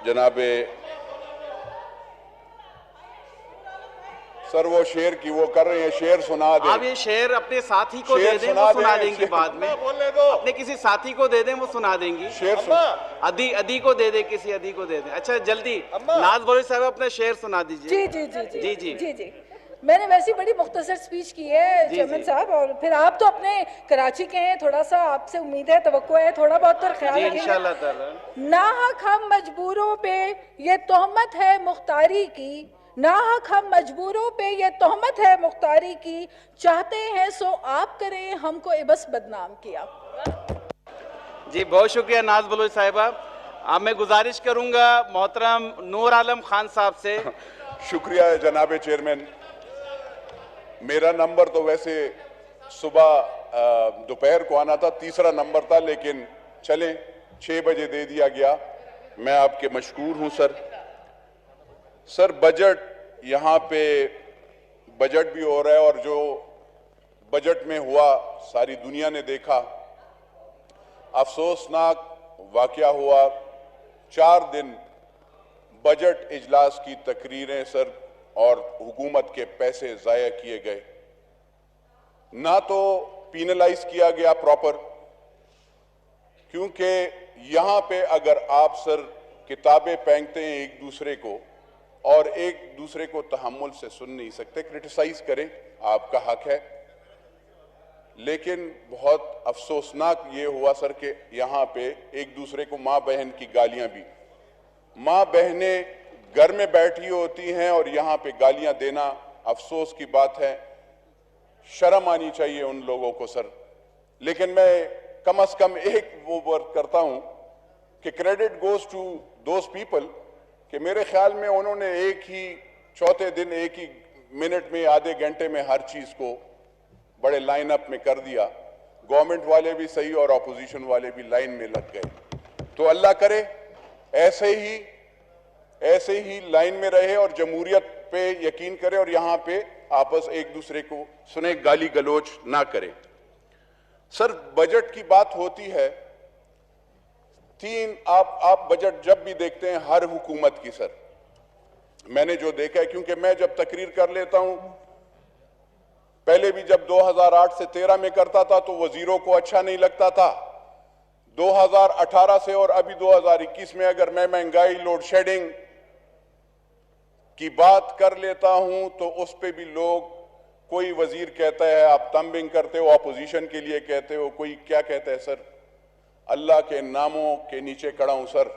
जनाबे सर वो शेर की वो कर रहे हैं, शेर सुना दे। आप ये शेर अपने साथी को दे दें, वो सुना देंगी बाद में। अपने किसी साथी को दे दें, वो सुना देंगी। शेर अदी को दे दे, किसी अदी को दे दें। अच्छा जल्दी नाज बलोच साहब अपना शेर सुना दीजिए। जी जी जी जी जी जी जी जी मैंने वैसी बड़ी मुख्तसर स्पीच की है चेयरमैन साहब, और फिर आप तो अपने कराची के हैं, थोड़ा सा आपसे उम्मीद है, तवक्को है, थोड़ा बहुत तो ख्याल रखेंगे इंशाल्लाह ताला। नाहक हम मजबूरों पे ये तोहमत है मुख्तारी की, नाहक हम मजबूरों पे ये तोहमत है मुख्तारी की, चाहते हैं सो आप करें, हमको बस बदनाम किया। जी बहुत शुक्रिया नाज बलोच साहिबा। अब मैं गुजारिश करूंगा मोहतरम नूर आलम खान साहब से। शुक्रिया जनाबे चेयरमैन। मेरा नंबर तो वैसे सुबह दोपहर को आना था, तीसरा नंबर था, लेकिन चले 6 बजे दे दिया गया। मैं आपके मशकूर हूं सर। सर बजट, यहाँ पे बजट भी हो रहा है और जो बजट में हुआ सारी दुनिया ने देखा। अफसोसनाक वाकया हुआ, 4 दिन बजट इजलास की तकरीरें सर और हुकूमत के पैसे जाया किए गए। ना तो पीनलाइज किया गया प्रॉपर, क्योंकि यहां पे अगर आप सर किताबें फेंकते हैं एक दूसरे को और एक दूसरे को तहम्मुल से सुन नहीं सकते, क्रिटिसाइज करें, आपका हक है, लेकिन बहुत अफसोसनाक ये हुआ सर कि यहां पे एक दूसरे को मां बहन की गालियां भी, मां बहनें घर में बैठी होती हैं और यहां पे गालियां देना अफसोस की बात है। शर्म आनी चाहिए उन लोगों को सर। लेकिन मैं कम से कम एक वो वर्क करता हूं कि credit goes to those people कि मेरे ख्याल में उन्होंने एक ही चौथे दिन, एक ही मिनट में, आधे घंटे में हर चीज को बड़े लाइन अप में कर दिया। गवर्नमेंट वाले भी सही और अपोजिशन वाले भी लाइन में लग गए। तो अल्लाह करे ऐसे ही लाइन में रहे और जमहूरियत पे यकीन करे और यहां पे आपस एक दूसरे को सुने, गाली गलोच ना करे। सर बजट की बात होती है, आप बजट जब भी देखते हैं हर हुकूमत की सर, मैंने जो देखा है, क्योंकि मैं जब तकरीर कर लेता हूं, पहले भी जब 2008 से 13 में करता था तो वजीरों को अच्छा नहीं लगता था। 2018 से और अभी 2021 में अगर मैं महंगाई, लोड शेडिंग की बात कर लेता हूं तो उस पे भी लोग, कोई वजीर कहता है आप तंबिंग करते हो, अपोजिशन के लिए कहते हो, कोई क्या कहता है सर। अल्लाह के नामों के नीचे खड़ा हूं सर।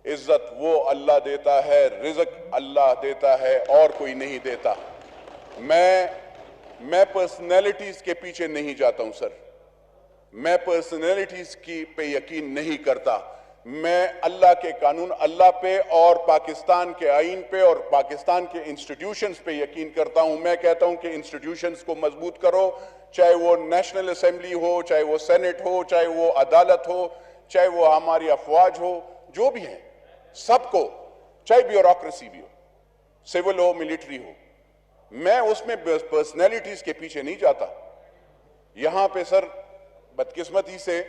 इज्जत वो अल्लाह देता है, रिज़्क अल्लाह देता है और कोई नहीं देता। मैं पर्सनैलिटीज के पीछे नहीं जाता हूं सर। मैं पर्सनैलिटीज की पे यकीन नहीं करता। मैं अल्लाह के कानून, अल्लाह पे और पाकिस्तान के आईन पे और पाकिस्तान के इंस्टीट्यूशंस पे यकीन करता हूं। मैं कहता हूं कि इंस्टीट्यूशंस को मजबूत करो, चाहे वो नेशनल असेंबली हो, चाहे वो सेनेट हो, चाहे वो अदालत हो, चाहे वो हमारी अफवाज हो, जो भी है सबको, चाहे ब्यूरोक्रेसी भी हो, सिविल हो, मिलिट्री हो, मैं उसमें पर्सनैलिटीज के पीछे नहीं जाता। यहां पे सर बदकिस्मती से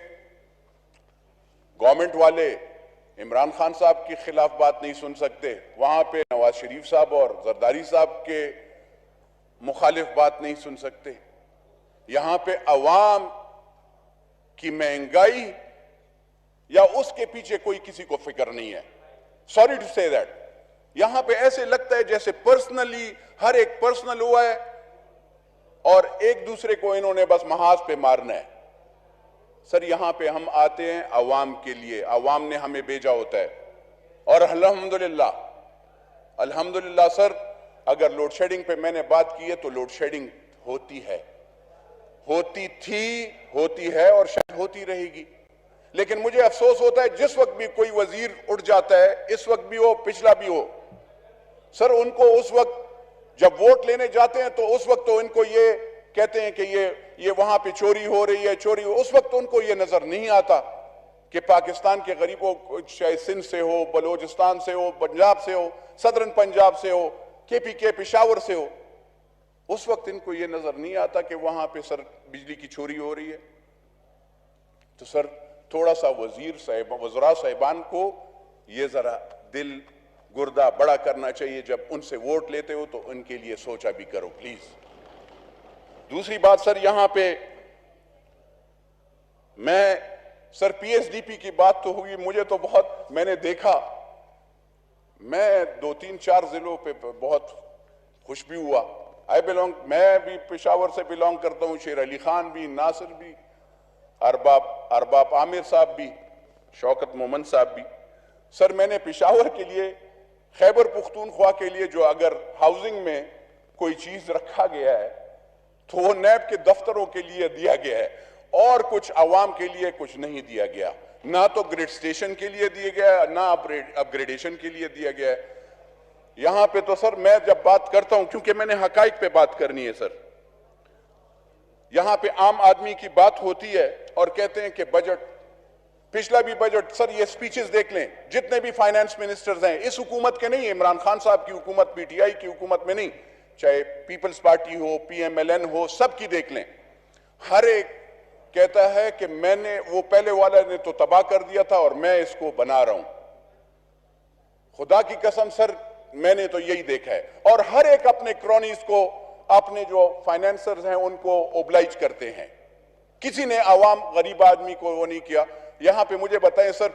गवर्नमेंट वाले इमरान खान साहब के खिलाफ बात नहीं सुन सकते, वहां पे नवाज शरीफ साहब और जरदारी साहब के मुखालिफ बात नहीं सुन सकते। यहां पे अवाम की महंगाई या उसके पीछे कोई किसी को फिक्र नहीं है। Sorry to say that. यहां पे ऐसे लगता है जैसे पर्सनली हर एक पर्सनल हुआ है और एक दूसरे को इन्होंने बस महाज पे मारना है। सर यहां पे हम आते हैं अवाम के लिए, अवाम ने हमें भेजा होता है और अल्हम्दुलिल्लाह सर, अगर लोड शेडिंग पे मैंने बात की है तो लोड शेडिंग होती है, होती थी, होती है और शायद होती रहेगी। लेकिन मुझे अफसोस होता है जिस वक्त भी कोई वजीर उठ जाता है, इस वक्त भी हो, पिछला भी हो, सर उनको उस वक्त जब वोट लेने जाते हैं तो उस वक्त तो इनको ये कहते हैं कि ये वहां पे चोरी हो रही है, चोरी हो। उस वक्त उनको ये नजर नहीं आता कि पाकिस्तान के गरीबों को, चाहे सिंध से हो, बलोचिस्तान से हो, पंजाब से हो, सदरन पंजाब से हो, KPK पेशावर से हो, उस वक्त इनको ये नजर नहीं आता कि वहां पे सर बिजली की चोरी हो रही है। तो सर थोड़ा सा वजीरा साहिबान को ये जरा दिल गुर्दा बड़ा करना चाहिए। जब उनसे वोट लेते हो तो उनके लिए सोचा भी करो प्लीज। दूसरी बात सर, यहां पे सर पीएसडीपी की बात तो हुई, मुझे तो बहुत, मैंने देखा, मैं 2-3-4 जिलों पे बहुत खुश भी हुआ। मैं भी पेशावर से बिलोंग करता हूं, शेर अली खान भी, नासिर भी, अरबाब आमिर साहब भी, शौकत मोमन साहब भी। सर मैंने पेशावर के लिए, खैबर पुख्तूनख्वा के लिए जो अगर हाउसिंग में कोई चीज रखा गया है तो वो नैब के दफ्तरों के लिए दिया गया है और कुछ अवाम के लिए कुछ नहीं दिया गया। ना तो ग्रिड स्टेशन के लिए दिया गया, ना अपग्रेडेशन के लिए दिया गया है। यहां पे तो सर मैं जब बात करता हूं, क्योंकि मैंने हकाइक पे बात करनी है सर, यहां पे आम आदमी की बात होती है और कहते हैं कि बजट, पिछला भी बजट, सर ये स्पीचेस देख लें, जितने भी फाइनेंस मिनिस्टर्स हैं, इस हुकूमत के नहीं, इमरान खान साहब की हुकूमत, पीटीआई की हुकूमत में नहीं, चाहे पीपल्स पार्टी हो, पीएमएलएन हो, सबकी देख लें, हर एक कहता है कि मैंने, वो पहले वाला ने तो तबाह कर दिया था और मैं इसको बना रहा हूं। खुदा की कसम सर मैंने तो यही देखा है। और हर एक अपने क्रॉनीज को, अपने जो फाइनेंसर्स हैं उनको ओब्लाइज करते हैं। किसी ने आवाम गरीब आदमी को वो नहीं किया। यहां पे मुझे बताएं सर,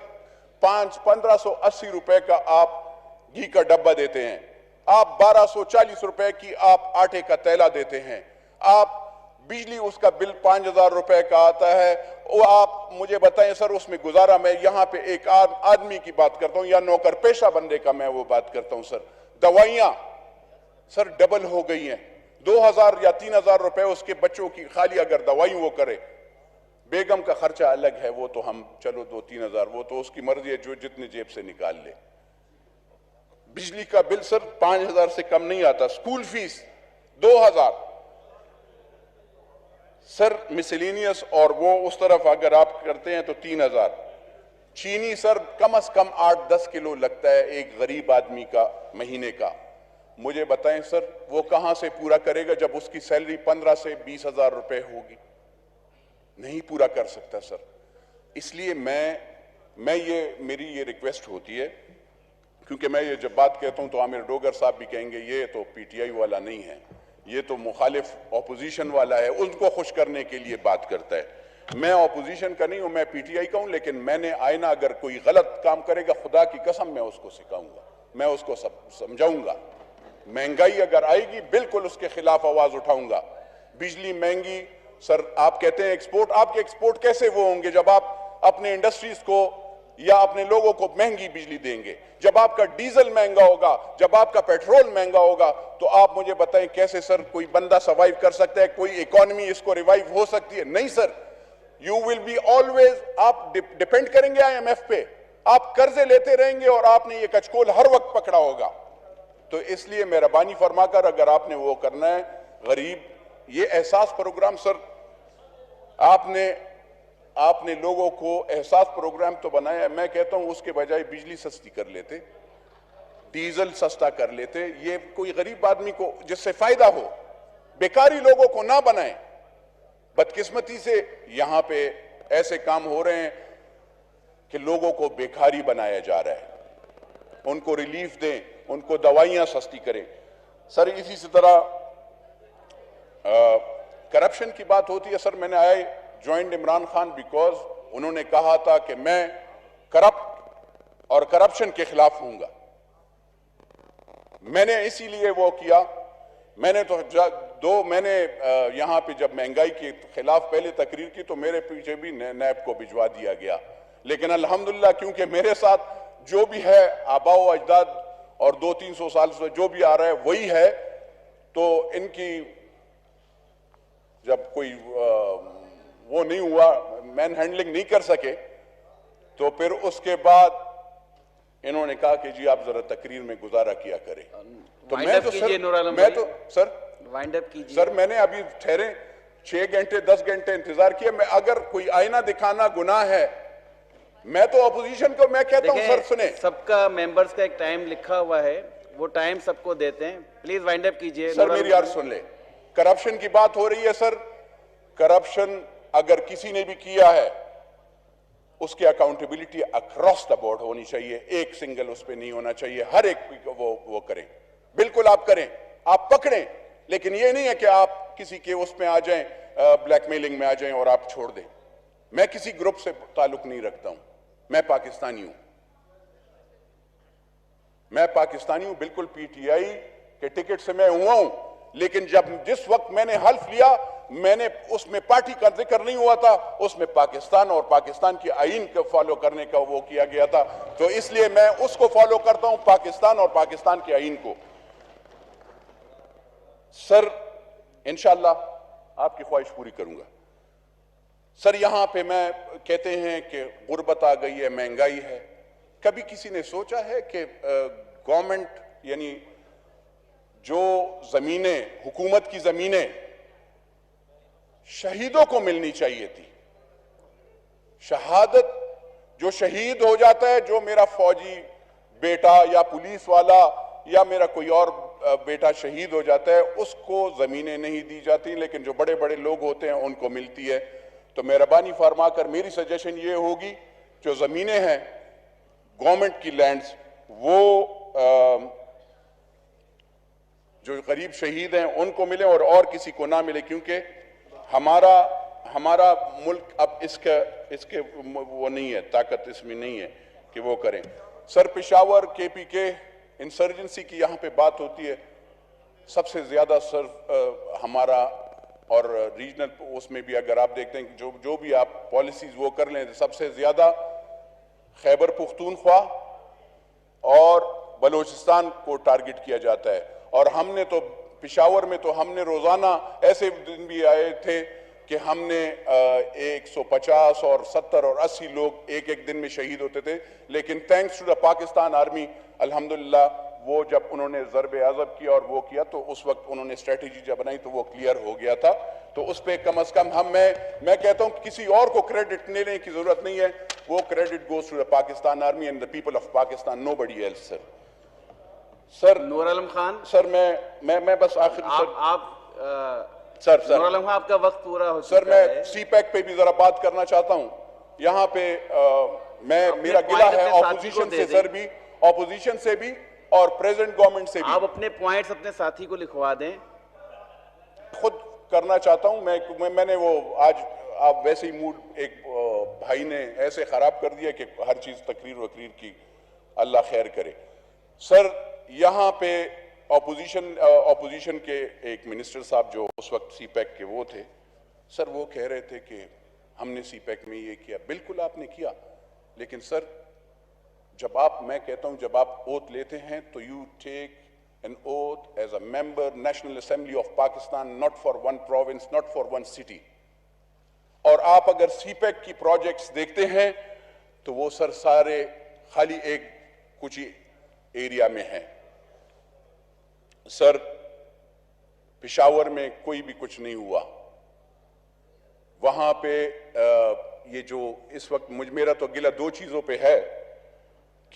1580 रुपए का आप घी का डब्बा देते हैं, आप 1240 रुपए की आप आटे का तैला देते हैं, आप बिजली उसका बिल 5000 रुपए का आता है, वो आप मुझे बताएं सर उसमें गुजारा, मैं यहां पे एक आदमी की बात करता हूं या नौकर पेशा बंदे का मैं वो बात करता हूं सर, दवाइयां सर डबल हो गई हैं, 2000 या 3000 रुपए उसके बच्चों की खाली अगर दवाई वो करे, बेगम का खर्चा अलग है, वो तो हम चलो 2-3 हजार, वो तो उसकी मर्जी है, जो जितनी जेब से निकाल ले। बिजली का बिल सर 5000 से कम नहीं आता, स्कूल फीस 2000 सर, मिसलेनियस और वो उस तरफ अगर आप करते हैं तो 3000। चीनी सर कम से कम 8-10 किलो लगता है एक गरीब आदमी का महीने का। मुझे बताएं सर वो कहां से पूरा करेगा जब उसकी सैलरी 15 से 20 हजार रुपए होगी? नहीं पूरा कर सकता सर। इसलिए मेरी ये रिक्वेस्ट होती है, क्योंकि मैं ये जब बात कहता हूं तो आमिर डोगर साहब भी कहेंगे ये तो पीटीआई वाला नहीं है, ये तो मुखालिफ ऑपोजिशन वाला है, उनको खुश करने के लिए बात करता है। मैं ऑपोजिशन का नहीं हूं, मैं पीटीआई का हूं, लेकिन मैंने आईना अगर कोई गलत काम करेगा, खुदा की कसम मैं उसको सिखाऊंगा, मैं उसको समझाऊंगा। महंगाई अगर आएगी बिल्कुल उसके खिलाफ आवाज उठाऊंगा। बिजली महंगी सर, आप कहते हैं एक्सपोर्ट, आपके एक्सपोर्ट कैसे वो होंगे जब आप अपने इंडस्ट्रीज को या अपने लोगों को महंगी बिजली देंगे? जब आपका डीजल महंगा होगा, जब आपका पेट्रोल महंगा होगा, तो आप मुझे बताएं कैसे सर कोई बंदा सर्वाइव कर सकता है, कोई इकोनॉमी इसको रिवाइव हो सकती है? नहीं sir, you will be always, आप डिपेंड करेंगे आईएमएफ पे, आप कर्जे लेते रहेंगे और आपने ये कचकोल हर वक्त पकड़ा होगा। तो इसलिए मेहरबानी फरमाकर अगर आपने वो करना है, गरीब ये एहसास प्रोग्राम सर आपने लोगों को एहसास प्रोग्राम तो बनाया, मैं कहता हूं उसके बजाय बिजली सस्ती कर लेते, डीजल सस्ता कर लेते, ये कोई गरीब आदमी को जिससे फायदा हो, बेकारी लोगों को ना बनाए। बदकिस्मती से यहां पे ऐसे काम हो रहे हैं कि लोगों को बेकारी बनाया जा रहा है, उनको रिलीफ दें, उनको दवाइयां सस्ती करें। सर इसी से तरह करप्शन की बात होती है सर, मैंने आया ज्वाइंट इमरान खान बिकॉज उन्होंने कहा था कि मैं करप्ट और करप्शन के खिलाफ हूंगा, मैंने इसीलिए वो किया। मैंने यहां पे जब महंगाई के खिलाफ पहले तकरीर की तो मेरे पीछे भी नैब को भिजवा दिया गया, लेकिन अल्हम्दुलिल्लाह क्योंकि मेरे साथ जो भी है आबाओ अजदाद और 200-300 साल से जो भी आ रहा है वही है, तो इनकी जब कोई वो नहीं हुआ, मैन हैंडलिंग नहीं कर सके, तो फिर उसके बाद इन्होंने कहा कि जी आप जरा तकरीर में गुजारा किया करें। तो मैं तो सर वाइंड अप कीजिए सर, मैंने अभी ठहरे 6 घंटे 10 घंटे इंतजार किया। मैं अगर कोई आईना दिखाना गुनाह है, मैं तो अपोजिशन को मैं कहता हूं सर सुने, सबका मेंबर्स का एक टाइम लिखा हुआ है, वो टाइम सबको देते हैं, प्लीज वाइंड अप कीजिए। सर मेरी यार सुन ले, करप्शन की बात हो रही है सर, करप्शन अगर किसी ने भी किया है उसकी अकाउंटेबिलिटी अक्रॉस द बोर्ड होनी चाहिए, एक सिंगल उस पर नहीं होना चाहिए, हर एक वो करें। बिल्कुल आप करें, आप पकड़ें, लेकिन ये नहीं है कि आप किसी के उसमें आ जाएं, ब्लैकमेलिंग में आ जाएं और आप छोड़ दें। मैं किसी ग्रुप से ताल्लुक नहीं रखता हूं, मैं पाकिस्तानी हूं, मैं पाकिस्तानी हूं, बिल्कुल पीटीआई के टिकट से मैं हुआ हूं, लेकिन जिस वक्त मैंने हल्फ लिया, मैंने उसमें पार्टी का जिक्र नहीं हुआ था, उसमें पाकिस्तान और पाकिस्तान की आईन को फॉलो करने का वो किया गया था, तो इसलिए मैं उसको फॉलो करता हूं, पाकिस्तान और पाकिस्तान के आईन को। सर इंशाअल्लाह आपकी ख्वाहिश पूरी करूंगा। सर यहां पे मैं कहते हैं कि गुर्बत आ गई है, महंगाई है, कभी किसी ने सोचा है कि गवर्नमेंट यानी जो जमीनें, हुकूमत की जमीनें शहीदों को मिलनी चाहिए थी, शहादत जो शहीद हो जाता है, जो मेरा फौजी बेटा या पुलिस वाला या मेरा कोई और बेटा शहीद हो जाता है, उसको जमीनें नहीं दी जाती, लेकिन जो बड़े बड़े लोग होते हैं उनको मिलती है। तो मेहरबानी फरमाकर मेरी सजेशन ये होगी, जो जमीनें हैं गवर्नमेंट की लैंड्स, वो जो गरीब शहीद हैं उनको मिले और किसी को ना मिले, क्योंकि हमारा मुल्क अब इसके वो नहीं है, ताकत इसमें नहीं है कि वो करें। सर पेशावर केपीके इंसर्जेंसी की यहां पे बात होती है, सबसे ज्यादा सर हमारा और रीजनल उसमें भी अगर आप देखते हैं जो भी आप पॉलिसीज वो कर लें, सबसे ज्यादा खैबर पुख्तूनख्वा और बलोचिस्तान को टारगेट किया जाता है। और हमने तो पेशावर में तो हमने रोजाना ऐसे दिन भी आए थे कि हमने 150 और 70 और 80 लोग एक एक दिन में शहीद होते थे, लेकिन thanks to the Pakistan army अल्हम्दुलिल्लाह वो जब उन्होंने ज़रब अज़ब किया और वो किया, तो उस वक्त उन्होंने स्ट्रेटेजी जब बनाई तो वो क्लियर हो गया था। तो उस पर कम अज कम मैं कहता हूं किसी और को क्रेडिट लेने की जरूरत नहीं है, वो credit goes to the Pakistan army and the people of Pakistan, nobody else. Sir Noor Alam Khan, sir मैं बस आखिर सर नूर आलम खान आपका वक्त पूरा हो चुका सर मैं सीपैक पे भी जरा बात करना चाहता हूं। यहाँ पे मेरा गिला है ऑपोजिशन से, सर भी ऑपोजिशन से भी और प्रेजेंट गवर्नमेंट से भी। आप अपने पॉइंट्स अपने साथी को लिखवा दें। खुद करना चाहता हूं मैंने वो आज आप वैसे ही मूड एक भाई ने ऐसे खराब कर दिया कि हर चीज तकरीर वकरीर की, अल्लाह खैर करे। सर यहाँ पे ऑपोजिशन के एक मिनिस्टर साहब जो उस वक्त सीपैक के वो थे, सर वो कह रहे थे कि हमने सीपैक में ये किया, बिल्कुल आपने किया, लेकिन सर जब मैं कहता हूं जब आप ओथ लेते हैं तो you take an oath as a member national assembly of Pakistan, not for one province, not for one city. और आप अगर सीपैक की प्रोजेक्ट्स देखते हैं तो वो सर सारे खाली एक कुछ ही एरिया में है। सर पेशावर में कोई भी कुछ नहीं हुआ, वहां पे ये जो इस वक्त मेरा तो गिला दो चीजों पे है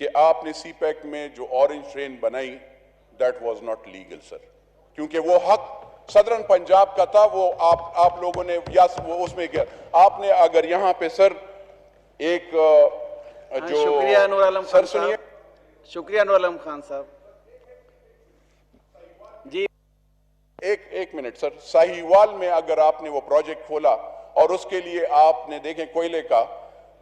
कि आपने सीपैक में जो ऑरेंज ट्रेन बनाई, that was not legal sir, क्योंकि वो हक सदरन पंजाब का था, वो आप लोगों ने या वो उसमें क्या आपने अगर यहां पे सर एक जो शुक्रिया नूर आलम सर सुनिए, शुक्रिया नूर आलम खान साहब जी। एक मिनट सर, साहिवाल में अगर आपने वो प्रोजेक्ट खोला और उसके लिए आपने देखें कोयले का,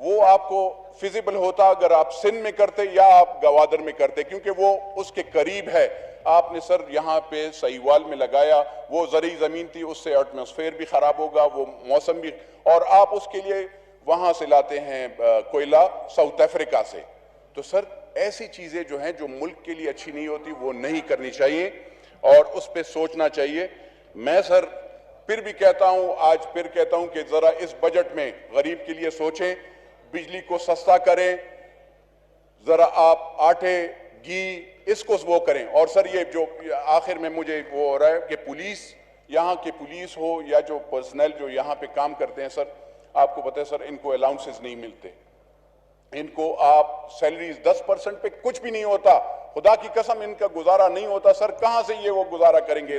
वो आपको फिजिबल होता अगर आप सिंध में करते या आप गवादर में करते, क्योंकि वो उसके करीब है। आपने सर यहाँ पे साहिवाल में लगाया, वो जरी जमीन थी, उससे एटमॉस्फेयर भी खराब होगा, वो मौसम भी, और आप उसके लिए वहां से लाते हैं कोयला साउथ अफ्रीका से। तो सर ऐसी चीजें जो हैं जो मुल्क के लिए अच्छी नहीं होती वो नहीं करनी चाहिए और उस पर सोचना चाहिए। मैं सर फिर भी कहता हूं, आज फिर कहता हूं कि जरा इस बजट में गरीब के लिए सोचें, बिजली को सस्ता करें, जरा आप आटे घी इसको वो करें। और सर ये जो आखिर में मुझे वो हो रहा है कि पुलिस, यहाँ के पुलिस हो या जो पर्सनल जो यहाँ पे काम करते हैं, सर आपको पता है सर इनको अलाउंसेस नहीं मिलते, इनको आप सैलरीज 10% पे कुछ भी नहीं होता, खुदा की कसम इनका गुजारा नहीं होता। सर कहां से ये वो गुजारा करेंगे?